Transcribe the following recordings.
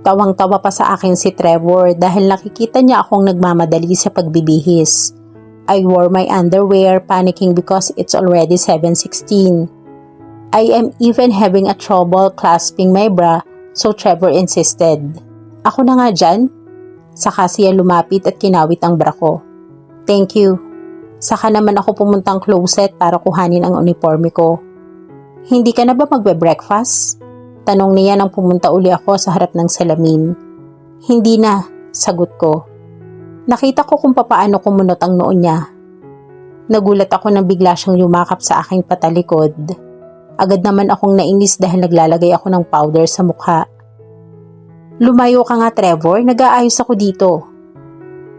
Tawang-tawa pa sa akin si Trevor dahil nakikita niya akong nagmamadali sa pagbibihis. I wore my underwear, panicking because it's already 7:16. I am even having a trouble clasping my bra, so Trevor insisted. Ako na nga dyan. Saka siya lumapit at kinawit ang bra ko. Thank you. Saka naman ako pumuntang closet para kuhanin ang uniforme ko. Hindi ka na ba magbe-breakfast? Tanong niya nang pumunta uli ako sa harap ng salamin. Hindi na, sagot ko. Nakita ko kung papaano kumunot ang noo niya. Nagulat ako nang bigla siyang yumakap sa aking patalikod. Agad naman akong nainis dahil naglalagay ako ng powder sa mukha. Lumayo ka nga, Trevor, nag-aayos ako dito.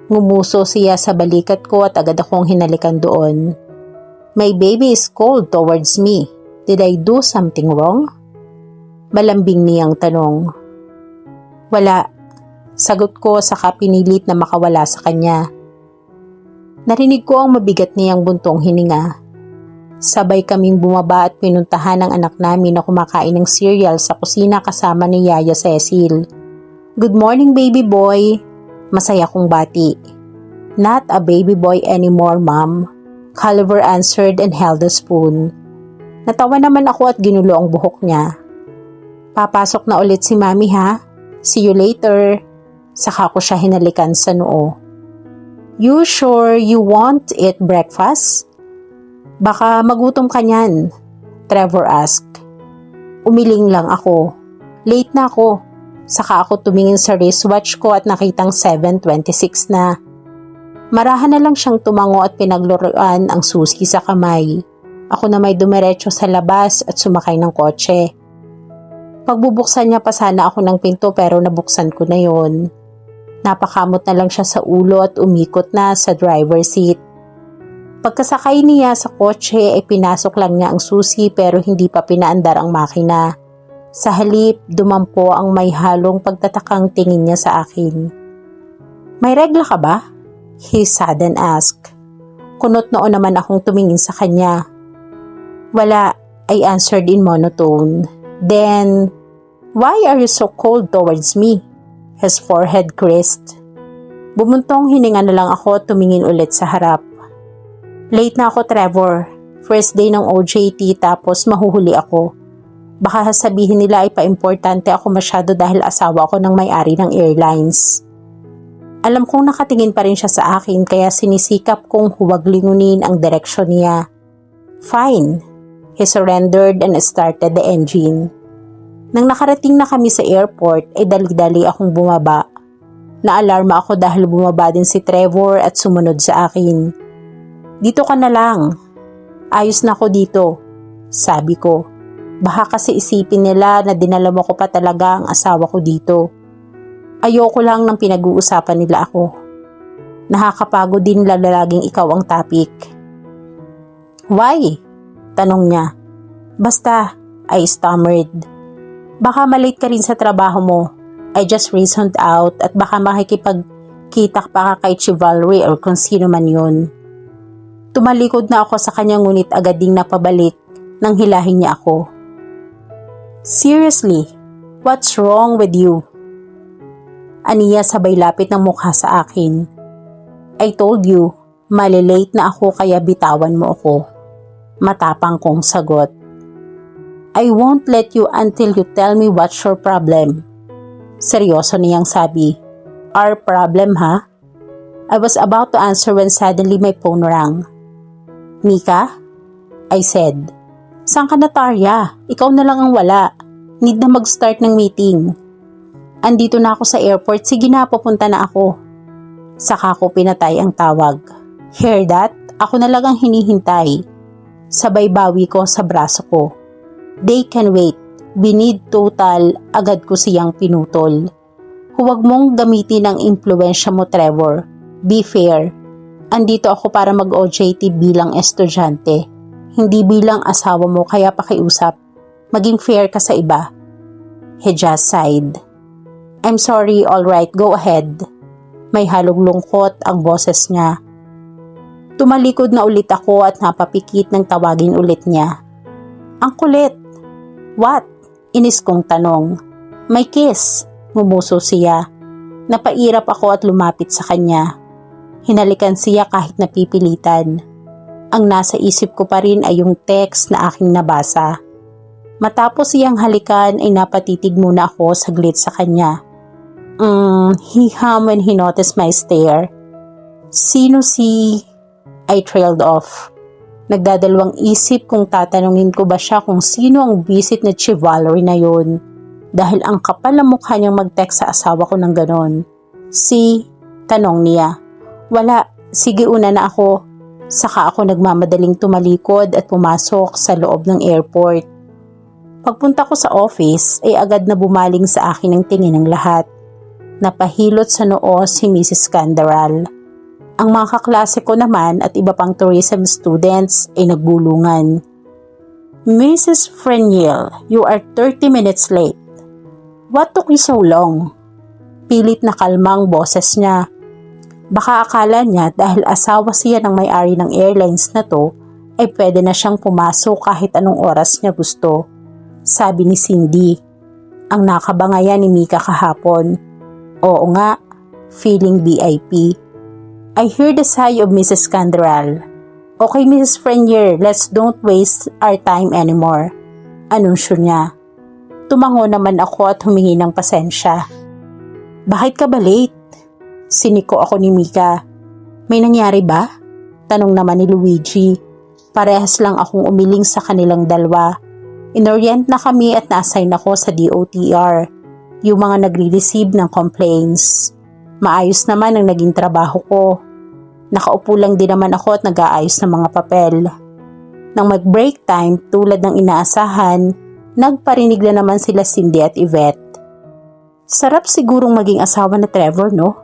Ngumuso siya sa balikat ko at agad akong hinalikan doon. My baby is cold towards me. Did I do something wrong? Malambing niyang tanong. Wala. Sagot ko saka pinilit na makawala sa kanya. Narinig ko ang mabigat niyang buntong hininga. Sabay kaming bumaba at pinuntahan ang anak namin na kumakain ng cereal sa kusina kasama ni Yaya Cecil. Good morning, baby boy. Masaya kong bati. Not a baby boy anymore, Mom. Oliver answered and held the spoon. Natawa naman ako at ginulo ang buhok niya. Papasok na ulit si Mami ha. See you later. Saka ko siya hinalikan sa noo. You sure you want eat breakfast? Baka magutom ka niyan, Trevor asked. Umiling lang ako. Late na ako. Saka ako tumingin sa wristwatch ko at nakitang 7:26 na. Marahan na lang siyang tumango at pinagluruan ang susi sa kamay. Ako na may dumiretso sa labas at sumakay ng kotse. Pagbubuksan niya pa sana ako ng pinto pero nabuksan ko na yon. Napakamot na lang siya sa ulo at umikot na sa driver seat. Pagkasakay niya sa kotse ay pinasok lang niya ang susi pero hindi pa pinaandar ang makina. Sa halip, dumampo ang may halong pagtatakang tingin niya sa akin. May regla ka ba? He sudden asked. Kunot noon naman akong tumingin sa kanya. Wala, I answered in monotone. Then, why are you so cold towards me? His forehead creased. Bumuntong hininga na lang ako at tumingin ulit sa harap. Late na ako, Trevor. First day ng OJT tapos mahuhuli ako. Baka sabihin nila ay pa-importante ako masyado dahil asawa ako ng may-ari ng airlines. Alam kong nakatingin pa rin siya sa akin kaya sinisikap kong huwag lingunin ang direksyon niya. Fine. He surrendered and started the engine. Nang nakarating na kami sa airport ay dali-dali akong bumaba. Naalarma ako dahil bumaba din si Trevor at sumunod sa akin. Dito ka na lang. Ayos na ako dito, sabi ko. Baka kasi isipin nila na dinala mo ko pa talaga ang asawa ko dito. Ayoko lang ng pinag-uusapan nila ako. Nakakapagod din laging ikaw ang topic. Why? Tanong niya. Basta, I stammered. Baka malate ka rin sa trabaho mo. I just reasoned out at baka makikipagkita pa ka kay Chivalry or kung sino man yun. Tumalikod na ako sa kanya ngunit agad ding napabalik nang hilahin niya ako. Seriously, what's wrong with you? Aniya sabay lapit ng mukha sa akin. I told you, malilate na ako kaya bitawan mo ako. Matapang kong sagot. I won't let you until you tell me what's your problem. Seryoso niyang sabi. Our problem, ha? I was about to answer when suddenly my phone rang. Nika? I said. Saan ka na, Tarya? Ikaw na lang ang wala. Need na mag-start ng meeting. Andito na ako sa airport. Sige na, pupunta na ako. Saka ko pinatay ang tawag. Hear that? Ako na lang ang hinihintay. Sabay bawi ko sa braso ko. They can wait. We need total. Agad ko siyang pinutol. Huwag mong gamitin ang impluensya mo, Trevor. Be fair. Andito ako para mag-OJT bilang estudyante. Hindi bilang asawa mo kaya pakiusap. Maging fair ka sa iba. He just sighed. I'm sorry, alright, go ahead. May halong lungkot ang boses niya. Tumalikod na ulit ako at napapikit ng tawagin ulit niya. Ang kulit. What? Inis kong tanong. May kiss. Ngumuso siya. Napairap ako at lumapit sa kanya. Hinalikan siya kahit napipilitan. Ang nasa isip ko pa rin ay yung text na aking nabasa. Matapos siyang halikan ay napatitig muna ako saglit sa kanya. He hummed when he noticed my stare. Sino si... I trailed off. Nagdadalawang isip kung tatanungin ko ba siya kung sino ang visit na chivalry na yun. Dahil ang kapal na mukha niyang mag-text sa asawa ko ng ganon. Tanong niya. Wala, sige una na ako. Saka ako nagmamadaling tumalikod at pumasok sa loob ng airport. Pagpunta ko sa office ay agad na bumaling sa akin ang tingin ng lahat. Napahilot sa noo si Mrs. Candaral. Ang mga kaklase ko naman at iba pang tourism students ay nagbulungan. Mrs. Frenil, you are 30 minutes late. What took you so long? Pilit na kalmang boses niya. Baka akala niya dahil asawa siya ng may-ari ng airlines na to, ay pwede na siyang pumasok kahit anong oras niya gusto. Sabi ni Cindy. Ang nakabangayan ni Mika kahapon. Oo nga, feeling VIP. I hear the sigh of Mrs. Candaral. Okay, Mrs. Frenier, let's don't waste our time anymore. Anunsyo niya. Tumango naman ako at humingi ng pasensya. Bakit ka ba late? Siniko ako ni Mika. May nangyari ba? Tanong naman ni Luigi. Parehas lang akong umiling sa kanilang dalawa. Inorient na kami at na-assign ako sa DOTR, yung mga nagre-receive ng complaints. Maayos naman ang naging trabaho ko. Nakaupo lang din naman ako at nag-aayos ng mga papel. Nang mag-break time tulad ng inaasahan, nagparinig na naman sila Cindy at Yvette. Sarap sigurong maging asawa na Trevor, no?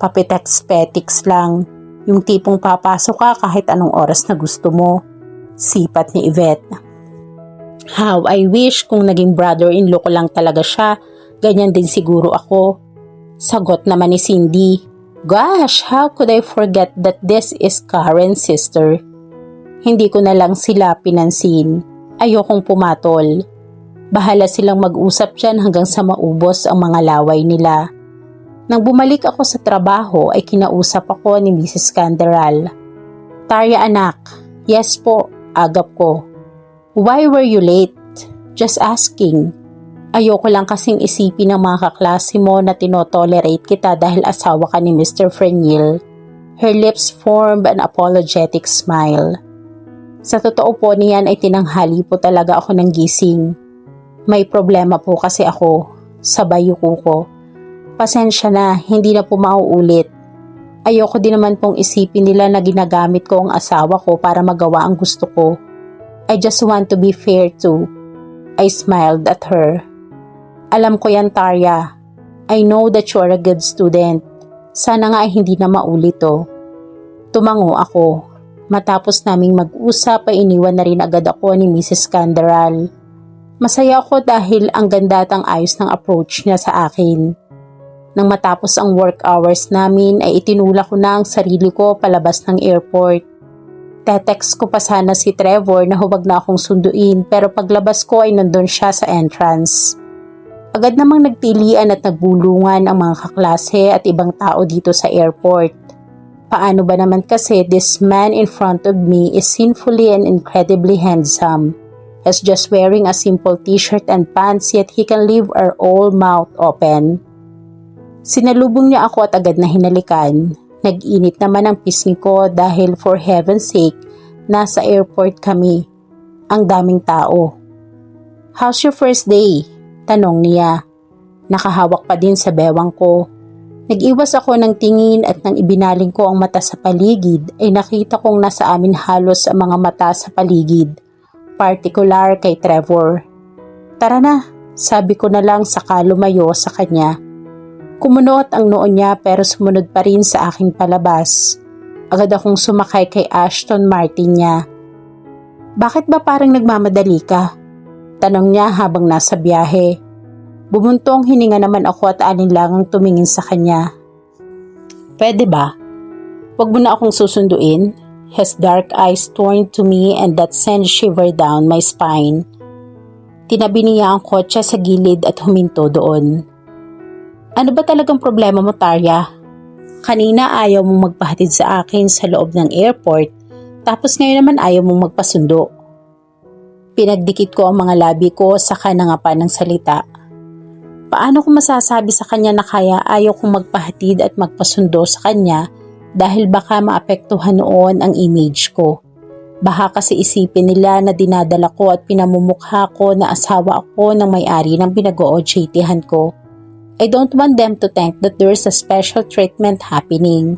Papitex-petiks lang. Yung tipong papasok ka kahit anong oras na gusto mo. Sipat ni Yvette. How I wish kung naging brother-in-law ko lang talaga siya, ganyan din siguro ako. Sagot naman ni Cindy. Gosh, how could I forget that this is Karen's sister? Hindi ko na lang sila pinansin. Ayokong pumatol. Bahala silang mag-usap dyan hanggang sa maubos ang mga laway nila. Nang bumalik ako sa trabaho ay kinausap ako ni Mrs. Candaral. Tarya anak, yes po, agap ko. Why were you late? Just asking. Ayoko lang kasing isipin ng mga kaklase mo na tinotolerate kita dahil asawa ka ni Mr. Frenil. Her lips formed an apologetic smile. Sa totoo po niyan ay tinanghali po talaga ako ng gising. May problema po kasi ako sa bayuko ko. Pasensya na, hindi na po mauulit. Ayoko din naman pong isipin nila na ginagamit ko ang asawa ko para magawa ang gusto ko. I just want to be fair too. I smiled at her. Alam ko yan, Tarya. I know that you are a good student. Sana nga ay hindi na maulit to. Tumango ako. Matapos naming mag-usap ay iniwan na rin agad ako ni Mrs. Candaral. Masaya ako dahil ang ganda at ang ayos ng approach niya sa akin. Nang matapos ang work hours namin ay itinulak ko na ang sarili ko palabas ng airport. Tetext ko pa sana si Trevor na huwag na akong sunduin pero paglabas ko ay nandun siya sa entrance. Agad namang nagpilian at nagbulungan ang mga kaklase at ibang tao dito sa airport. Paano ba naman kasi this man in front of me is sinfully and incredibly handsome. He's just wearing a simple t-shirt and pants yet he can leave our whole mouth open. Sinalubong niya ako at agad na hinalikan. Nag-init naman ang pisngi ko dahil for heaven's sake, nasa airport kami. Ang daming tao. How's your first day? Tanong niya. Nakahawak pa din sa bewang ko. Nag-iwas ako ng tingin at nang ibinaling ko ang mata sa paligid ay nakita kong nasa amin halos ang mga mata sa paligid. Partikular kay Trevor. Tara na, sabi ko na lang saka lumayo sa kanya. Kumunot ang noo niya pero sumunod pa rin sa aking palabas. Agad akong sumakay kay Aston Martin niya. Bakit ba parang nagmamadali ka? Tanong niya habang nasa biyahe. Bumuntong hininga naman ako at alinlangang tumingin sa kanya. Pwede ba? Huwag mo na akong susunduin. His dark eyes turned to me and that sent shiver down my spine. Tinabi niya ang kotse sa gilid at huminto doon. Ano ba talagang problema mo, Tarya? Kanina ayaw mong magpahatid sa akin sa loob ng airport, tapos ngayon naman ayaw mong magpasundo. Pinagdikit ko ang mga labi ko sa kanangapa ng salita. Paano ko masasabi sa kanya na kaya ayaw kong magpahatid at magpasundo sa kanya dahil baka maapektuhan noon ang image ko? Baka kasi isipin nila na dinadala ko at pinamumukha ko na asawa ako ng may-ari ng pinag-o-OJT-han ko. I don't want them to think that there's a special treatment happening.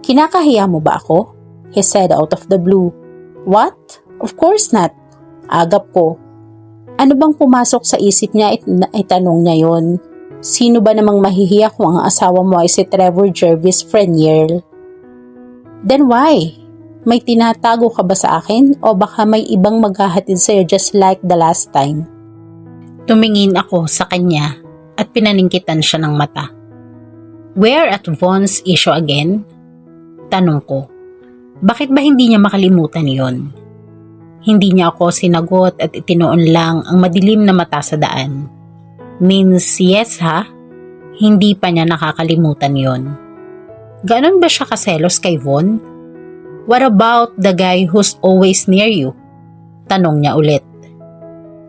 Kinakahiya mo ba ako? He said out of the blue. What? Of course not. Agap ko. Ano bang pumasok sa isip niya ay tanong niya yon? Sino ba namang mahihiya kung ang asawa mo ay si Trevor Jervis Frenier? Then why? May tinatago ka ba sa akin o baka may ibang maghahatid sa'yo just like the last time? Tumingin ako sa kanya at pinaningkitan siya ng mata. Where at Vaughn's issue again? Tanong ko. Bakit ba hindi niya makalimutan yon? Hindi niya ako sinagot at itinoon lang ang madilim na mata sa daan. Means yes ha? Hindi pa niya nakakalimutan yon. Ganon ba siya kaselos kay Vaughn? What about the guy who's always near you? Tanong niya ulit.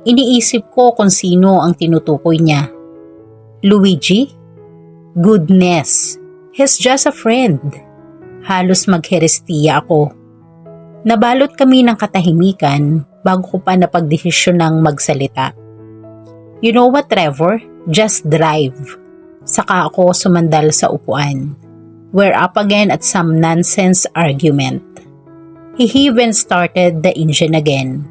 Iniisip ko kung sino ang tinutukoy niya. Luigi? Goodness, he's just a friend. Halos magherestiya ako. Nabalot kami ng katahimikan bago ko pa napagdesisyon ng magsalita. You know what, Trevor? Just drive. Saka ako sumandal sa upuan. We're up again at some nonsense argument. He even started the engine again.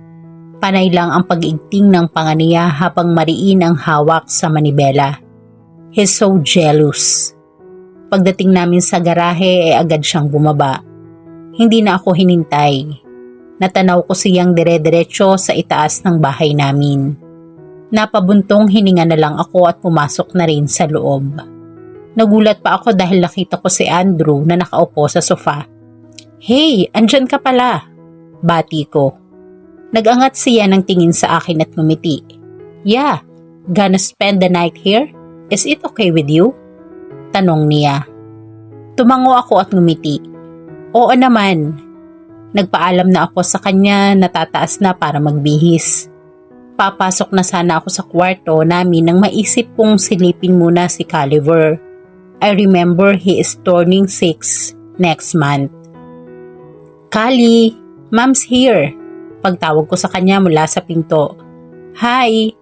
Panay lang ang pag-igting ng panga niya habang mariin ang hawak sa manibela. He's so jealous. Pagdating namin sa garahe agad siyang bumaba. Hindi na ako hinintay. Natanaw ko siyang dire-diretso sa itaas ng bahay namin. Napabuntong hininga na lang ako at pumasok na rin sa loob. Nagulat pa ako dahil nakita ko si Andrew na nakaupo sa sofa. Hey, andyan ka pala. Bati ko. Nag-angat siya ng tingin sa akin at ngumiti. Yeah, gonna spend the night here? Is it okay with you? Tanong niya. Tumango ako at ngumiti. Oo naman. Nagpaalam na ako sa kanya na tataas na para magbihis. Papasok na sana ako sa kwarto namin nang maisip kong silipin muna si Caliver. I remember he is turning 6 next month. Kali, Mom's here. Pagtawag ko sa kanya mula sa pinto. Hi!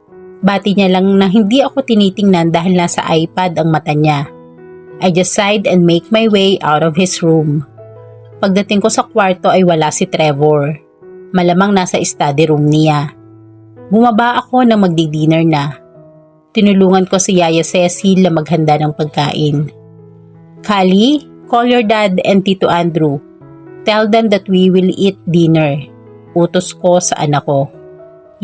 Bati niya lang na hindi ako tinitingnan dahil nasa iPad ang mata niya. I just sighed and make my way out of his room. Pagdating ko sa kwarto ay wala si Trevor. Malamang nasa study room niya. Bumaba ako nang magdi-dinner na. Tinulungan ko si Yaya Cecil na maghanda ng pagkain. Kali, call your dad and Tito Andrew. Tell them that we will eat dinner. Utos ko sa anak ko.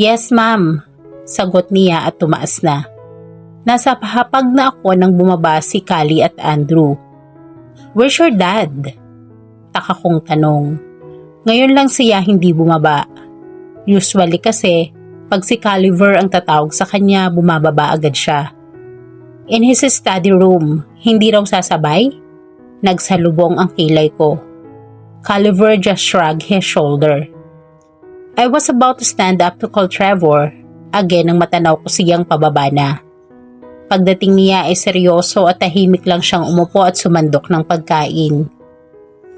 Yes, ma'am. Sagot niya at tumaas na. Nasa hapag na ako nang bumaba si Kali at Andrew. Where's your dad? Taka kong tanong. Ngayon lang siya hindi bumaba. Usually kasi, pag si Caliver ang tatawag sa kanya, bumababa agad siya. In his study room, hindi raw sasabay? Nagsalubong ang kilay ko. Caliver just shrugged his shoulder. I was about to stand up to call Trevor. Again, nang matanaw ko siyang pababa na. Pagdating niya ay seryoso at tahimik lang siyang umupo at sumandok ng pagkain.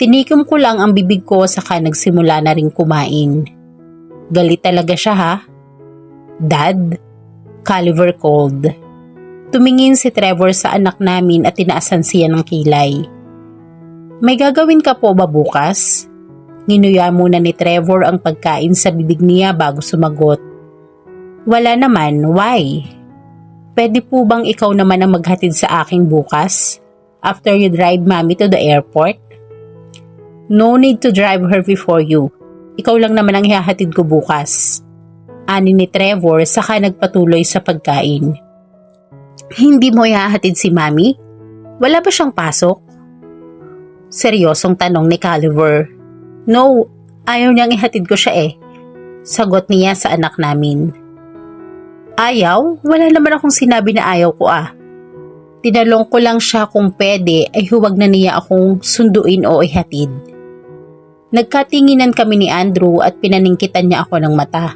Tinikom ko lang ang bibig ko saka nagsimula na rin kumain. Galit talaga siya ha? Dad? Caliver called. Tumingin si Trevor sa anak namin at tinaasan siya ng kilay. May gagawin ka po ba bukas? Nginuya muna ni Trevor ang pagkain sa bibig niya bago sumagot. Wala naman, why? Pwede po bang ikaw naman ang maghatid sa akin bukas? After you drive mommy to the airport? No need to drive her before you. Ikaw lang naman ang ihahatid ko bukas. Ani ni Trevor saka nagpatuloy sa pagkain. Hindi mo ihahatid si Mami? Wala ba siyang pasok? Seryosong tanong ni Caliver. No, ayaw niyang ihatid ko siya eh. Sagot niya sa anak namin. Ayaw? Wala naman akong sinabi na ayaw ko ah. Tinalong ko lang siya kung pwede ay huwag na niya akong sunduin o ihatid. Nagkatinginan kami ni Andrew at pinaningkitan niya ako ng mata.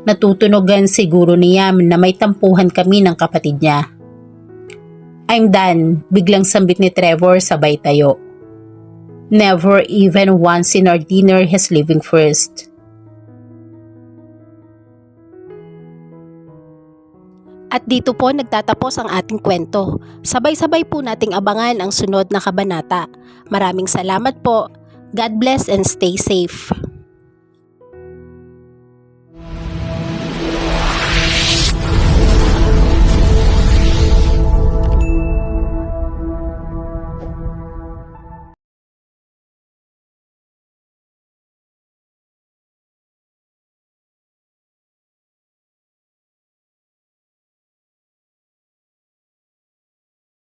Natutunogan siguro niya na may tampuhan kami ng kapatid niya. I'm done, biglang sambit ni Trevor sabay tayo. Never even once in our dinner he's leaving first. At dito po nagtatapos ang ating kwento. Sabay-sabay po nating abangan ang sunod na kabanata. Maraming salamat po. God bless and stay safe.